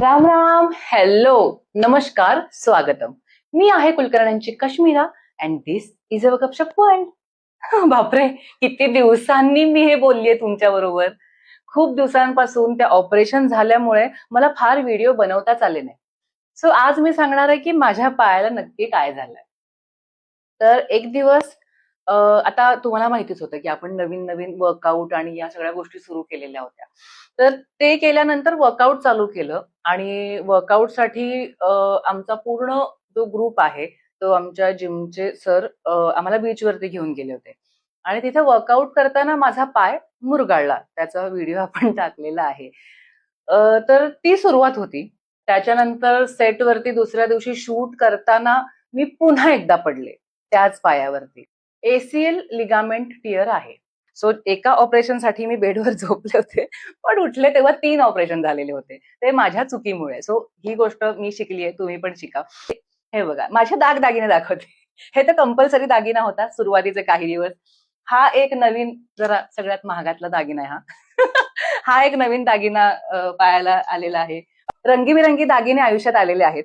Ram Ram, hello, नमस्कार, स्वागतम. मी आहे कुलकर्ण्यांची Kashmira and this is a गपशप पॉइंट. बापरे, किती दिवसांनी मी हे बोललीये तुमच्या बरोबर. खूप दिवसांपासून त्या ऑपरेशन झाल्यामुळे मला फार व्हिडिओ बनवताच आले नाही. सो आज मी सांगणार आहे की माझ्या पायाला नक्की काय झालंय. तर एक दिवस आता तुम्हाला माहितीच होतं की आपण नवीन नवीन वर्कआउट आणि या सगळ्या गोष्टी सुरू केलेल्या होत्या. तर ते केल्यानंतर वर्कआउट चालू केलं आणि वर्कआउटसाठी आमचा पूर्ण जो ग्रुप आहे तो आमच्या जिमचे सर आम्हाला बीचवरती घेऊन गेले होते आणि तिथे वर्कआउट करताना माझा पाय मुरगाळला. त्याचा व्हिडिओ आपण टाकलेला आहे. तर ती सुरुवात होती. त्याच्यानंतर सेटवरती दुसऱ्या दिवशी शूट करताना मी पुन्हा एकदा पडले त्याच पायावरती. एसीएल लिगामेंट टियर आहे. सो एका ऑपरेशनसाठी मी बेडवर झोपले होते, पण उठले तेव्हा 3 ऑपरेशन झालेले होते. ते माझ्या चुकीमुळे. सो ही गोष्ट मी शिकली आहे, तुम्ही पण शिका. हे बघा, माझे दागदागिने दाखवते. हे तर कंपल्सरी दागिना होता सुरुवातीचे काही दिवस. हा एक नवीन जरा सगळ्यात महागातला दागिना आहे हा. हा एक नवीन दागिना पायाला आलेला आहे. रंगीबिरंगी दागिने आयुष्यात आलेले आहेत.